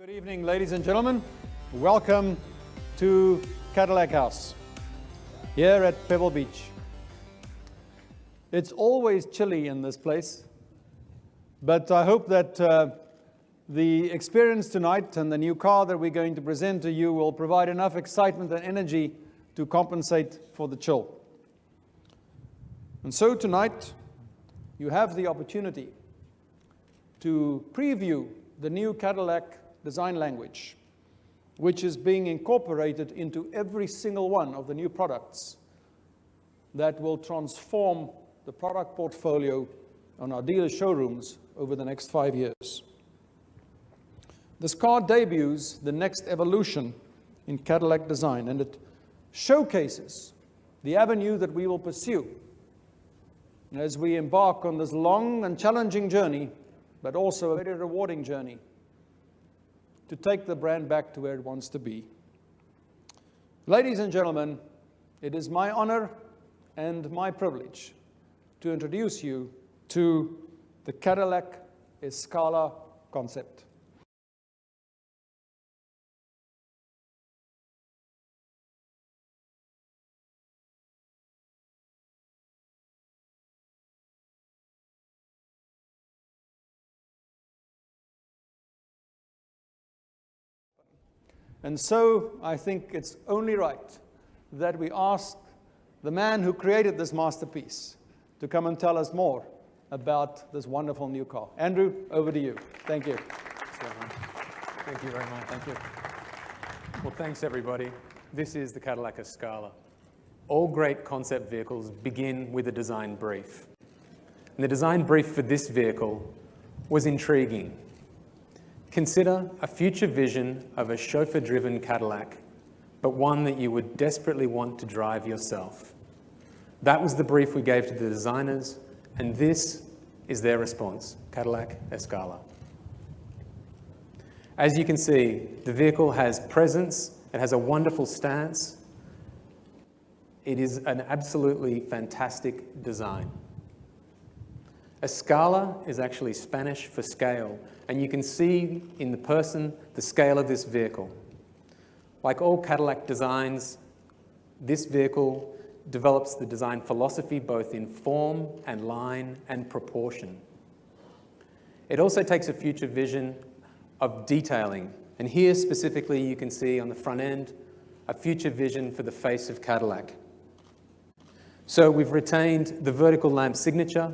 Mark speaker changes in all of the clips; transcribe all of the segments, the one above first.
Speaker 1: Good evening, ladies and gentlemen. Welcome to Cadillac House here at Pebble Beach. It's always chilly in this place, but I hope that the experience tonight and the new car that we're going to present to you will provide enough excitement and energy to compensate for the chill. And so tonight, you have the opportunity to preview the new Cadillac design language, which is being incorporated into every single one of the new products that will transform the product portfolio on our dealer showrooms over the next 5 years. This car debuts the next evolution in Cadillac design, and it showcases the avenue that we will pursue as we embark on this long and challenging journey, but also a very rewarding journey to take the brand back to where it wants to be. Ladies and gentlemen, it is my honor and my privilege to introduce you to the Cadillac Escala concept. And so I think it's only right that we ask the man who created this masterpiece to come and tell us more about this wonderful new car. Andrew, over to you. Thank you.
Speaker 2: Thank you very much. Thank you. Well, thanks everybody. This is the Cadillac Escala. All great concept vehicles begin with a design brief. And the design brief for this vehicle was intriguing. Consider a future vision of a chauffeur-driven Cadillac, but one that you would desperately want to drive yourself. That was the brief we gave to the designers, and this is their response, Cadillac Escala. As you can see, the vehicle has presence, it has a wonderful stance. It is an absolutely fantastic design. Escala is actually Spanish for scale, and you can see in the person the scale of this vehicle. Like all Cadillac designs, this vehicle develops the design philosophy both in form and line and proportion. It also takes a future vision of detailing, and here specifically you can see on the front end a future vision for the face of Cadillac. So we've retained the vertical lamp signature,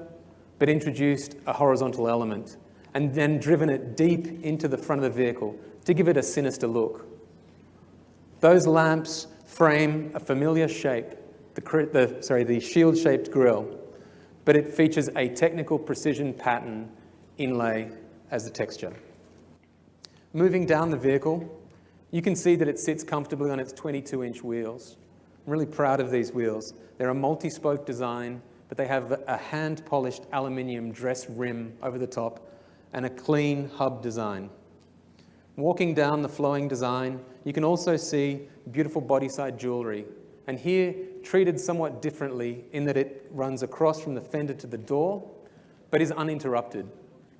Speaker 2: but introduced a horizontal element and then driven it deep into the front of the vehicle to give it a sinister look. Those lamps frame a familiar shape, the shield-shaped grille, but it features a technical precision pattern inlay as the texture. Moving down the vehicle, you can see that it sits comfortably on its 22-inch wheels. I'm really proud of these wheels. They're a multi-spoke design, but they have a hand-polished aluminium dress rim over the top and a clean hub design. Walking down the flowing design, you can also see beautiful body-side jewelry, and here treated somewhat differently in that it runs across from the fender to the door, but is uninterrupted.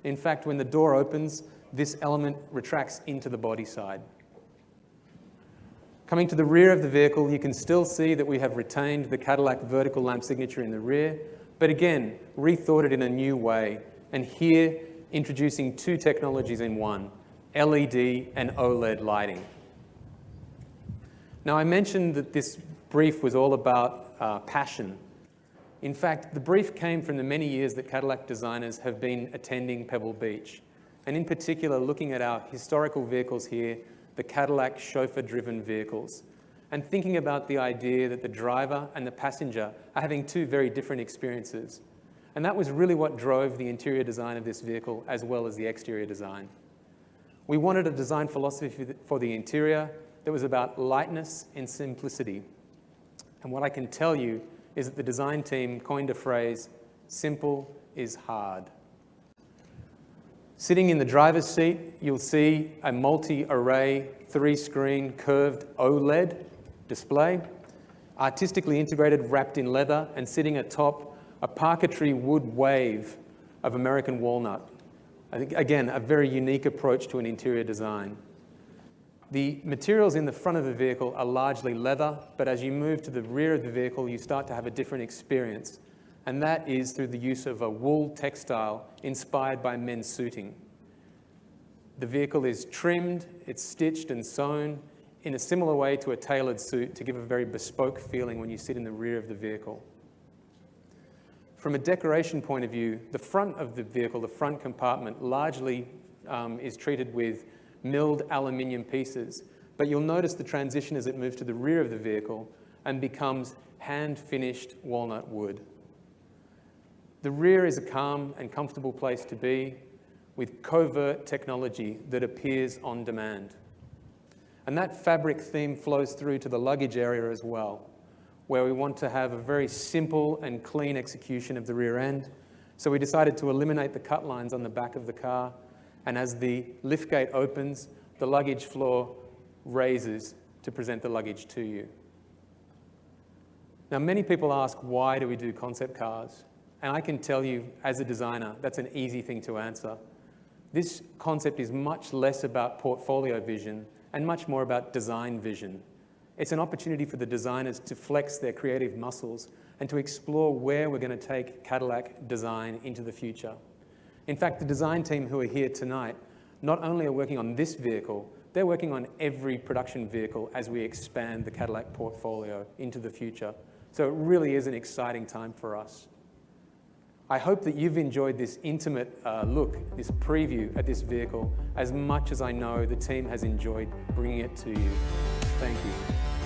Speaker 2: In fact, when the door opens, this element retracts into the body side. Coming to the rear of the vehicle, you can still see that we have retained the Cadillac vertical lamp signature in the rear, but again, rethought it in a new way, and here introducing two technologies in one, LED and OLED lighting. Now, I mentioned that this brief was all about passion. In fact, the brief came from the many years that Cadillac designers have been attending Pebble Beach, and in particular, looking at our historical vehicles here, the Cadillac chauffeur-driven vehicles, and thinking about the idea that the driver and the passenger are having two very different experiences. And that was really what drove the interior design of this vehicle as well as the exterior design. We wanted a design philosophy for the interior that was about lightness and simplicity. And what I can tell you is that the design team coined a phrase, simple is hard. Sitting in the driver's seat, you'll see a multi-array, 3-screen curved OLED display, artistically integrated, wrapped in leather, and sitting atop a parquetry wood wave of American walnut. I think, again, a very unique approach to an interior design. The materials in the front of the vehicle are largely leather, but as you move to the rear of the vehicle, you start to have a different experience. And that is through the use of a wool textile inspired by men's suiting. The vehicle is trimmed, it's stitched and sewn in a similar way to a tailored suit to give a very bespoke feeling when you sit in the rear of the vehicle. From a decoration point of view, the front of the vehicle, the front compartment, largely is treated with milled aluminium pieces, but you'll notice the transition as it moves to the rear of the vehicle and becomes hand-finished walnut wood. The rear is a calm and comfortable place to be with covert technology that appears on demand. And that fabric theme flows through to the luggage area as well, where we want to have a very simple and clean execution of the rear end. So we decided to eliminate the cut lines on the back of the car, and as the liftgate opens, the luggage floor raises to present the luggage to you. Now, many people ask, why do we do concept cars? And I can tell you, as a designer, that's an easy thing to answer. This concept is much less about portfolio vision and much more about design vision. It's an opportunity for the designers to flex their creative muscles and to explore where we're going to take Cadillac design into the future. In fact, the design team who are here tonight not only are working on this vehicle, they're working on every production vehicle as we expand the Cadillac portfolio into the future. So it really is an exciting time for us. I hope that you've enjoyed this intimate look, this preview at this vehicle, as much as I know the team has enjoyed bringing it to you. Thank you.